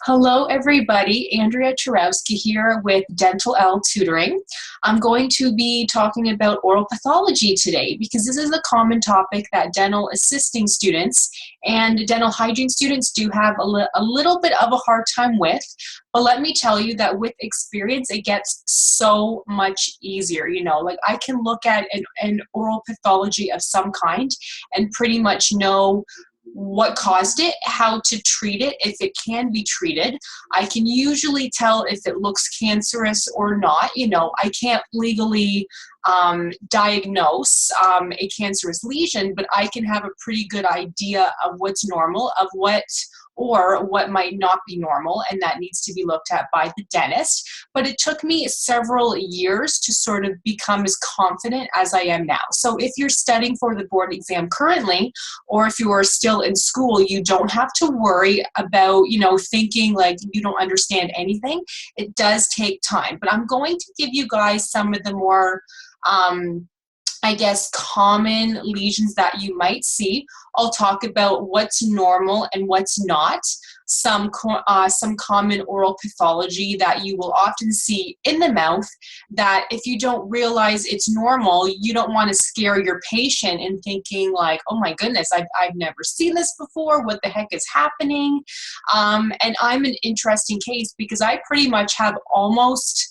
Hello, everybody. Andrea Twarowski here with Dentalelle Tutoring. I'm going to be talking about oral pathology today because this is a common topic that dental assisting students and dental hygiene students do have a little bit of a hard time with. But let me tell you that with experience, it gets so much easier. Like I can look at an oral pathology of some kind and pretty much know what caused it, how to treat it, if it can be treated. I can usually tell if it looks cancerous or not. I can't legally diagnose a cancerous lesion, but I can have a pretty good idea of what's normal, of what might not be normal, and that needs to be looked at by the dentist. But it took me several years to sort of become as confident as I am now. So if you're studying for the board exam currently, or if you are still in school, you don't have to worry about, thinking like you don't understand anything. It does take time, but I'm going to give you guys some of the more common lesions that you might see. I'll talk about what's normal and what's not. Some common oral pathology that you will often see in the mouth that if you don't realize it's normal, you don't want to scare your patient in thinking like, oh my goodness, I've never seen this before. What the heck is happening? And I'm an interesting case because I pretty much have almost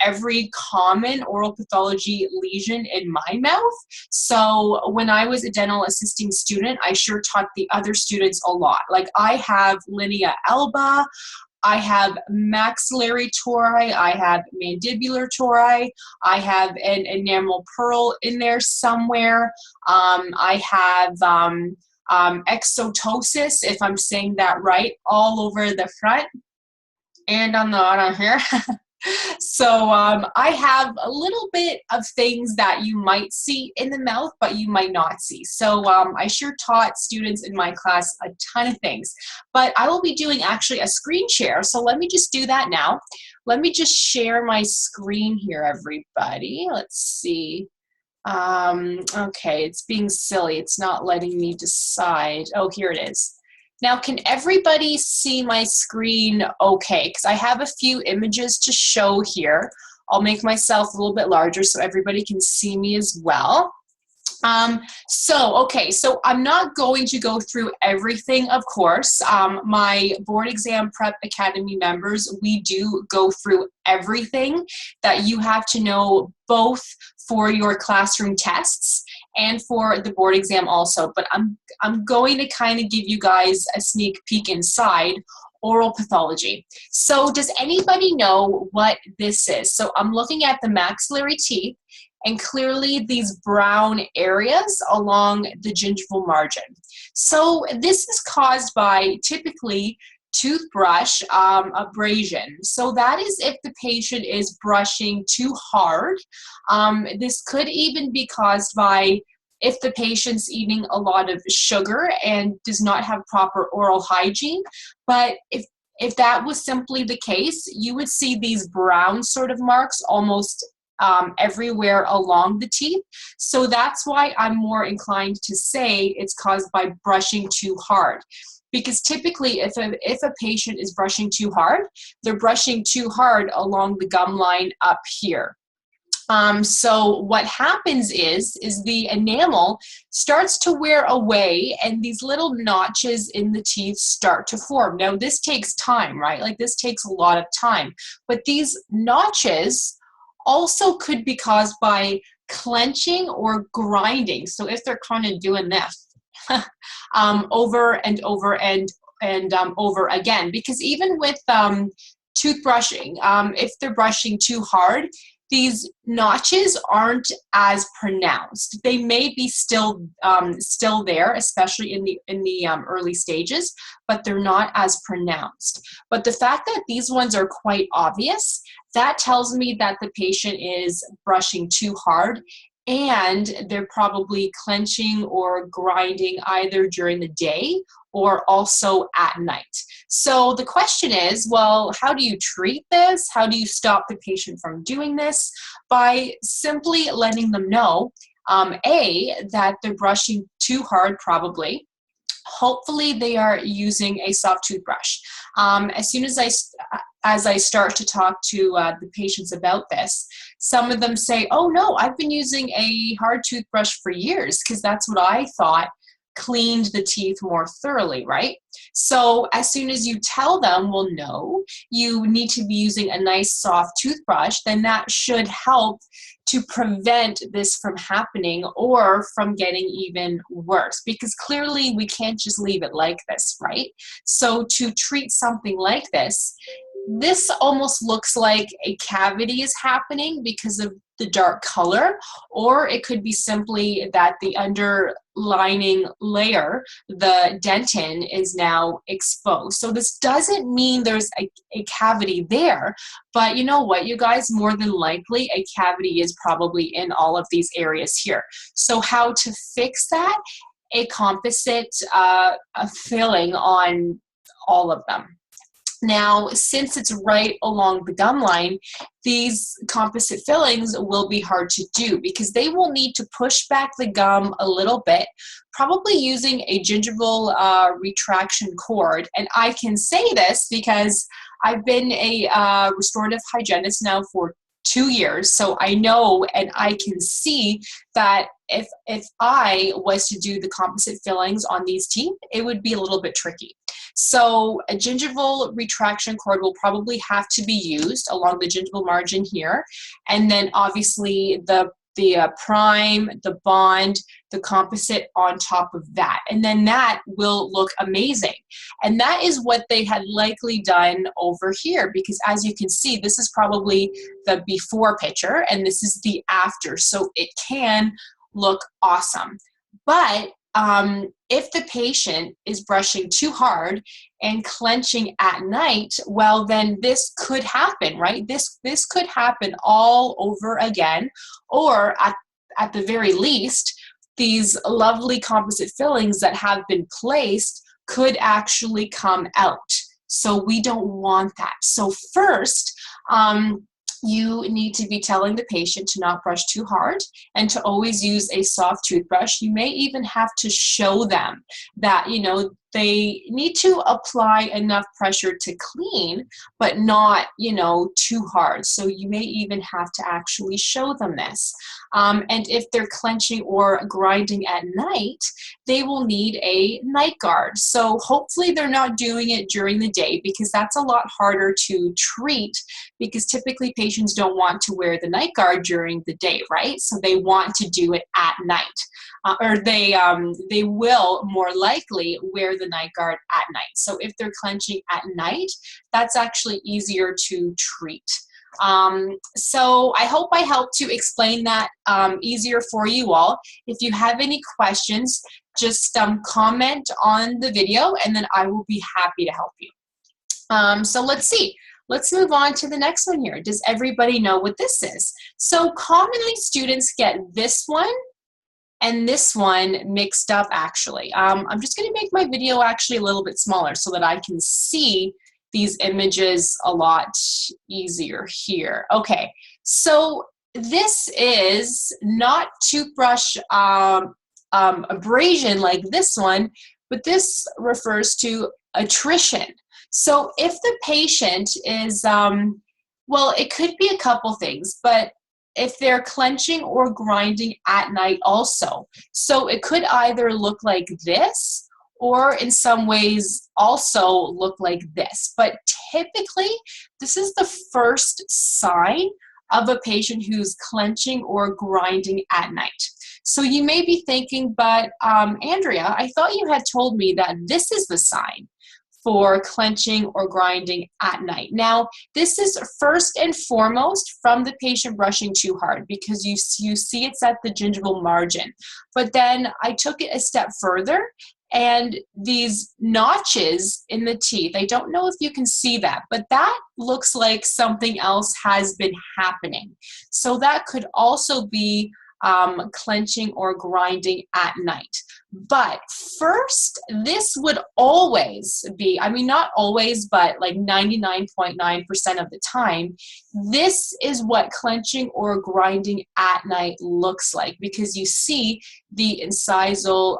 every common oral pathology lesion in my mouth. So when I was a dental assisting student, I sure taught the other students a lot. Like I have Linea alba, I have maxillary tori, I have mandibular tori, I have an enamel pearl in there somewhere. I have exotosis, if I'm saying that right, all over the front and on the bottom here. So I have a little bit of things that you might see in the mouth, but you might not see. So I sure taught students in my class a ton of things, but I will be doing actually a screen share. So let me just do that now. Let me just share my screen here, everybody. Let's see. Okay, it's being silly. It's not letting me decide. Oh, here it is. Now, can everybody see my screen okay? Because I have a few images to show here. I'll make myself a little bit larger so everybody can see me as well. So I'm not going to go through everything, of course. My Board Exam Prep Academy members, we do go through everything that you have to know, both for your classroom tests and for the board exam also. But I'm going to kind of give you guys a sneak peek inside oral pathology. So does anybody know what this is? So I'm looking at the maxillary teeth, and clearly these brown areas along the gingival margin. So this is caused by typically toothbrush abrasion. So that is if the patient is brushing too hard. This could even be caused by if the patient's eating a lot of sugar and does not have proper oral hygiene. But if that was simply the case, you would see these brown sort of marks almost everywhere along the teeth. So that's why I'm more inclined to say it's caused by brushing too hard. Because typically if a patient is brushing too hard, they're brushing too hard along the gum line up here. So what happens is the enamel starts to wear away and these little notches in the teeth start to form. Now this takes time, right? Like this takes a lot of time. But these notches also could be caused by clenching or grinding. So if they're kind of doing this over and over and over again, because even with toothbrushing, if they're brushing too hard, these notches aren't as pronounced. They may be still there, especially in the early stages, but they're not as pronounced. But the fact that these ones are quite obvious, that tells me that the patient is brushing too hard and they're probably clenching or grinding either during the day or also at night. So the question is, well, how do you treat this? How do you stop the patient from doing this? By simply letting them know, that they're brushing too hard probably. Hopefully they are using a soft toothbrush. As soon as I start to talk to the patients about this, some of them say, oh no, I've been using a hard toothbrush for years because that's what I thought cleaned the teeth more thoroughly, right? So as soon as you tell them, well, no, you need to be using a nice soft toothbrush, then that should help to prevent this from happening or from getting even worse, because clearly we can't just leave it like this, right? So to treat something like this almost looks like a cavity is happening because of the dark color, or it could be simply that the underlining layer, the dentin, is now exposed. So this doesn't mean there's a cavity there, but you know what, you guys, more than likely a cavity is probably in all of these areas here. So how to fix that? A composite filling on all of them. Now, since it's right along the gum line, these composite fillings will be hard to do because they will need to push back the gum a little bit, probably using a gingival retraction cord. And I can say this because I've been a restorative hygienist now for 2 years, so I know and I can see that if I was to do the composite fillings on these teeth, it would be a little bit tricky. So a gingival retraction cord will probably have to be used along the gingival margin here, and then obviously the prime, the bond, the composite on top of that, and then that will look amazing. And that is what they had likely done over here, because as you can see, this is probably the before picture and this is the after, so it can look awesome. But if the patient is brushing too hard and clenching at night, well, then this could happen, right? This could happen all over again, or at the very least, these lovely composite fillings that have been placed could actually come out. So we don't want that. So first, you need to be telling the patient to not brush too hard and to always use a soft toothbrush. You may even have to show them that, you know, they need to apply enough pressure to clean, but not, you know, too hard. So you may even have to actually show them this. And if they're clenching or grinding at night, they will need a night guard. So hopefully they're not doing it during the day, because that's a lot harder to treat, because typically patients don't want to wear the night guard during the day, right? So they want to do it at night. Or they will more likely wear the night guard at night. So if they're clenching at night, that's actually easier to treat. So I hope I helped to explain that easier for you all. If you have any questions, just comment on the video and then I will be happy to help you. So let's see. Let's move on to the next one here. Does everybody know what this is? So commonly students get this one and this one mixed up actually. I'm just gonna make my video actually a little bit smaller so that I can see these images a lot easier here. Okay, so this is not toothbrush abrasion like this one, but this refers to attrition. So if the patient is, well, it could be a couple things, but if they're clenching or grinding at night also. So it could either look like this, or in some ways also look like this. But typically, this is the first sign of a patient who's clenching or grinding at night. So you may be thinking, but Andrea, I thought you had told me that this is the sign for clenching or grinding at night. Now, this is first and foremost from the patient brushing too hard, because you see it's at the gingival margin. But then I took it a step further, and these notches in the teeth, I don't know if you can see that, but that looks like something else has been happening. So that could also be clenching or grinding at night. But first, this would always be, I mean, not always, but like 99.9% of the time, this is what clenching or grinding at night looks like, because you see the incisal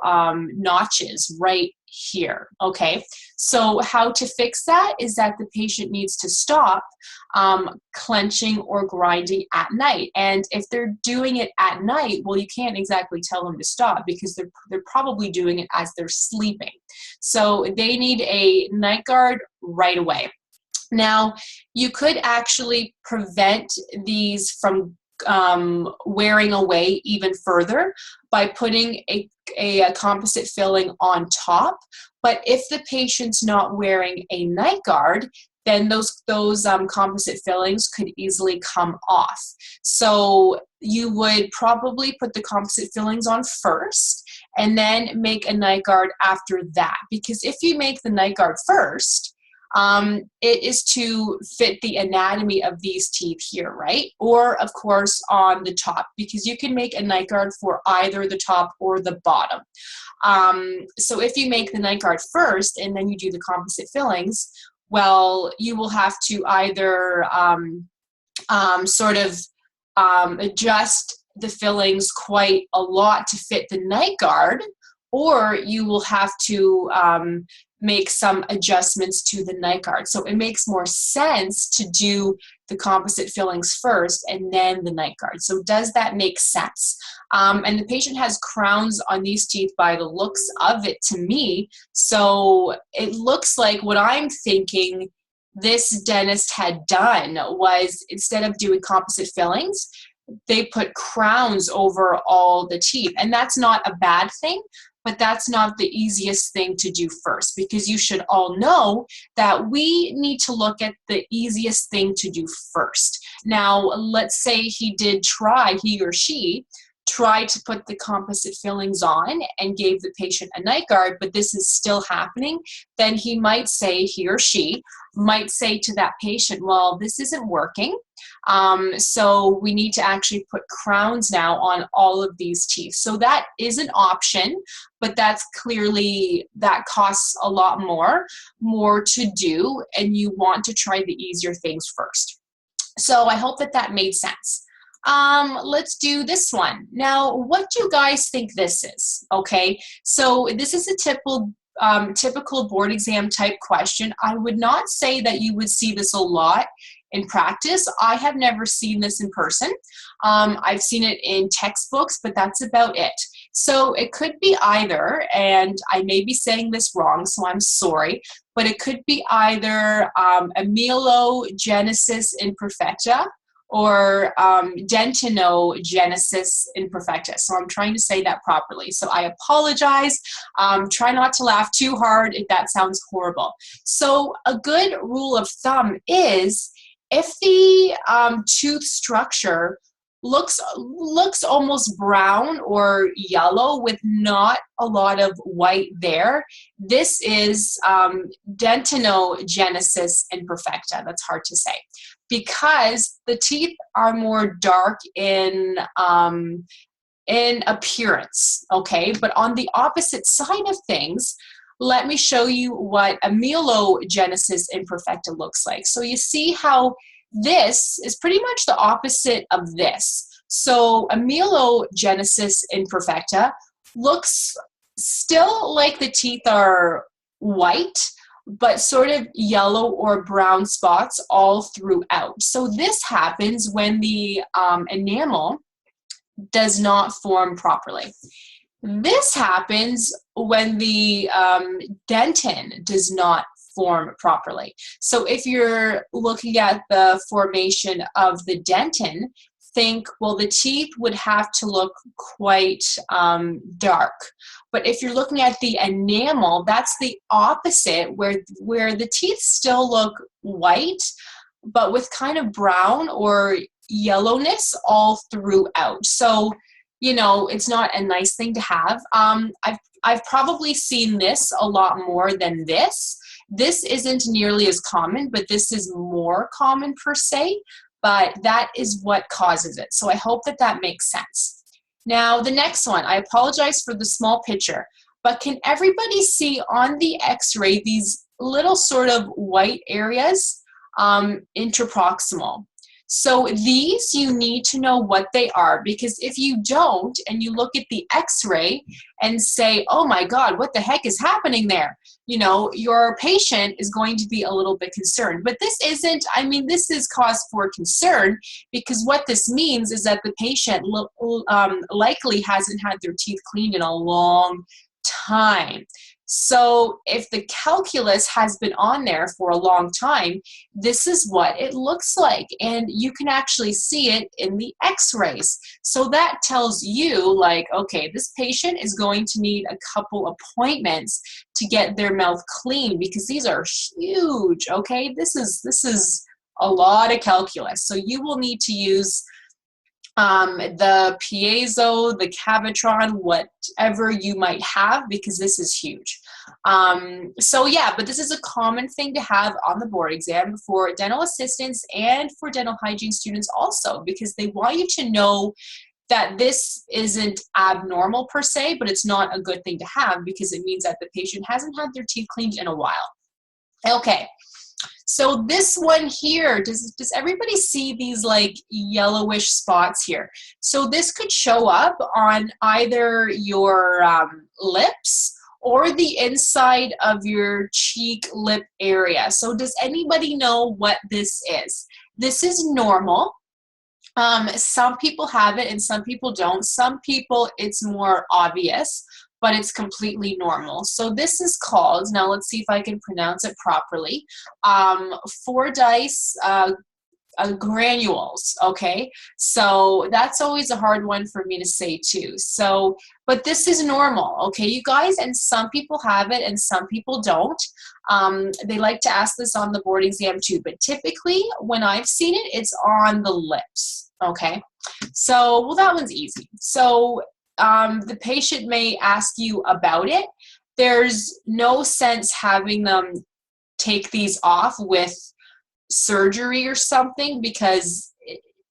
notches right here, okay? So how to fix that is that the patient needs to stop clenching or grinding at night. And if they're doing it at night, well, you can't exactly tell them to stop because they're probably doing it as they're sleeping. So they need a night guard right away. Now, you could actually prevent these from wearing away even further by putting a composite filling on top. But if the patient's not wearing a night guard, then those composite fillings could easily come off. So you would probably put the composite fillings on first and then make a night guard after that. Because if you make the night guard first, it is to fit the anatomy of these teeth here, right? Or, of course, on the top, because you can make a night guard for either the top or the bottom. So if you make the night guard first and then you do the composite fillings, well, you will have to either adjust the fillings quite a lot to fit the night guard, or you will have to make some adjustments to the night guard. So it makes more sense to do the composite fillings first and then the night guard. So does that make sense? And the patient has crowns on these teeth by the looks of it to me. So it looks like what I'm thinking this dentist had done was, instead of doing composite fillings, they put crowns over all the teeth. And that's not a bad thing, but that's not the easiest thing to do first, because you should all know that we need to look at the easiest thing to do first. Now, let's say he or she tried to put the composite fillings on and gave the patient a night guard, but this is still happening, then he or she might say to that patient, well, this isn't working. So we need to actually put crowns now on all of these teeth. So that is an option, but that costs a lot more to do, and you want to try the easier things first. So I hope that made sense. Let's do this one. Now, what do you guys think this is? Okay, so this is a typical board exam type question. I would not say that you would see this a lot in practice. I have never seen this in person. I've seen it in textbooks, but that's about it. So it could be either, and I may be saying this wrong, so I'm sorry, but it could be either amelogenesis imperfecta or dentinogenesis imperfecta. So I'm trying to say that properly. So I apologize. Try not to laugh too hard if that sounds horrible. So a good rule of thumb is, if the tooth structure looks almost brown or yellow with not a lot of white there, this is dentinogenesis imperfecta. That's hard to say, because the teeth are more dark in appearance, okay? But on the opposite side of things, let me show you what amelogenesis imperfecta looks like. So you see how this is pretty much the opposite of this. So amelogenesis imperfecta looks still like the teeth are white, but sort of yellow or brown spots all throughout. So this happens when the enamel does not form properly. This happens when the dentin does not form properly. So if you're looking at the formation of the dentin, think, well, the teeth would have to look quite dark. But if you're looking at the enamel, that's the opposite, where the teeth still look white, but with kind of brown or yellowness all throughout. So, you know, it's not a nice thing to have. I've probably seen this a lot more than this. This isn't nearly as common, but this is more common per se, but that is what causes it. So I hope that makes sense. Now, the next one, I apologize for the small picture, but can everybody see on the x-ray these little sort of white areas? Interproximal. So these, you need to know what they are, because if you don't and you look at the x-ray and say, oh my God, what the heck is happening there? You know, your patient is going to be a little bit concerned. But this isn't, I mean, this is cause for concern, because what this means is that the patient likely hasn't had their teeth cleaned in a long time. So if the calculus has been on there for a long time, this is what it looks like. And you can actually see it in the x-rays. So that tells you, like, okay, this patient is going to need a couple appointments to get their mouth clean, because these are huge, okay? This is a lot of calculus. So you will need to use the piezo, the cavitron, whatever you might have, because this is huge. So yeah, but this is a common thing to have on the board exam for dental assistants and for dental hygiene students also, because they want you to know that this isn't abnormal per se, but it's not a good thing to have, because it means that the patient hasn't had their teeth cleaned in a while. Okay. So this one here, does everybody see these like yellowish spots here? So this could show up on either your lips or the inside of your cheek lip area. So does anybody know what this is? This is normal. Some people have it and some people don't. Some people, it's more obvious, but it's completely normal. So this is called, now let's see if I can pronounce it properly, Fordyce granules, okay? So that's always a hard one for me to say too. So, but this is normal, okay, you guys? And some people have it and some people don't. They like to ask this on the board exam too, but typically when I've seen it, it's on the lips, okay? So, well, that one's easy. So, the patient may ask you about it. There's no sense having them take these off with surgery or something, because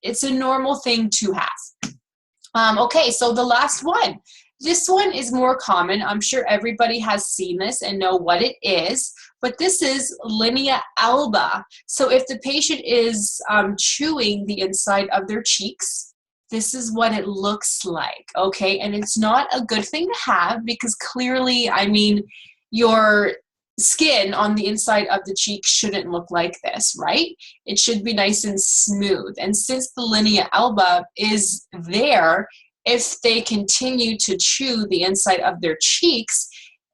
it's a normal thing to have. Okay, so the last one. This one is more common. I'm sure everybody has seen this and know what it is, but this is Linea alba. So if the patient is chewing the inside of their cheeks, this is what it looks like, okay? And it's not a good thing to have, because clearly, I mean, your skin on the inside of the cheek shouldn't look like this, right? It should be nice and smooth. And since the Linea alba is there, if they continue to chew the inside of their cheeks,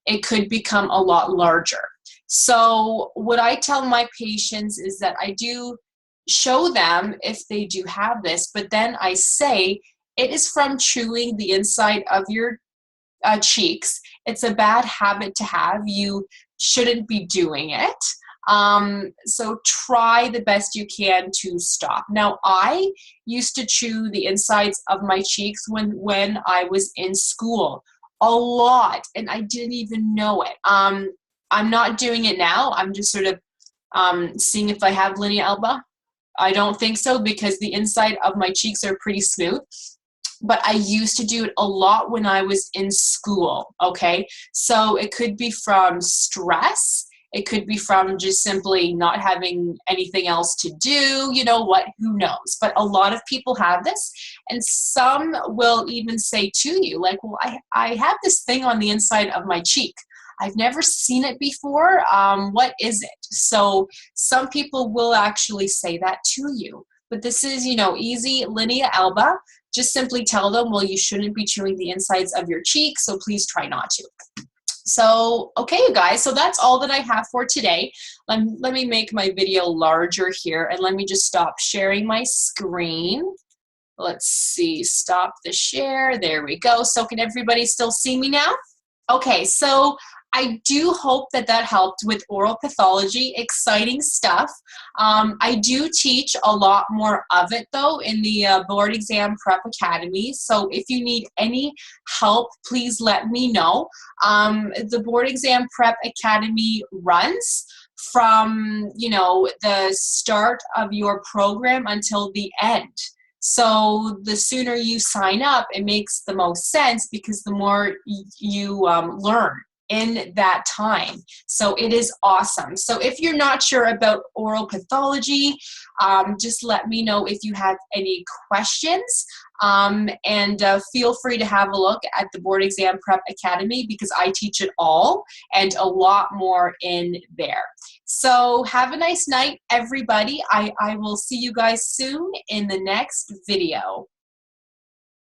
it could become a lot larger. So what I tell my patients is that I do show them if they do have this, but then I say it is from chewing the inside of your cheeks. It's a bad habit to have. You shouldn't be doing it. So try the best you can to stop. Now, I used to chew the insides of my cheeks when I was in school a lot, and I didn't even know it. I'm not doing it now. I'm just sort of seeing if I have Linea alba. I don't think so, because the inside of my cheeks are pretty smooth. But I used to do it a lot when I was in school, okay? So it could be from stress. It could be from just simply not having anything else to do, you know what, who knows? But a lot of people have this, and some will even say to you, like, well, I have this thing on the inside of my cheek. I've never seen it before. What is it? So some people will actually say that to you. But this is, you know, easy. Linea alba. Just simply tell them, well, you shouldn't be chewing the insides of your cheek, so please try not to. So, okay, you guys, so that's all that I have for today. Let me make my video larger here, and let me just stop sharing my screen. Let's see, stop the share. There we go. So can everybody still see me now? Okay, so I do hope that that helped with oral pathology. Exciting stuff. I do teach a lot more of it, though, in the Board Exam Prep Academy. So if you need any help, please let me know. The Board Exam Prep Academy runs from, you know, the start of your program until the end. So the sooner you sign up, it makes the most sense, because the more you learn. in that time. So it is awesome. So if you're not sure about oral pathology, just let me know if you have any questions. And feel free to have a look at the Board Exam Prep Academy, because I teach it all and a lot more in there. So have a nice night, everybody. I will see you guys soon in the next video.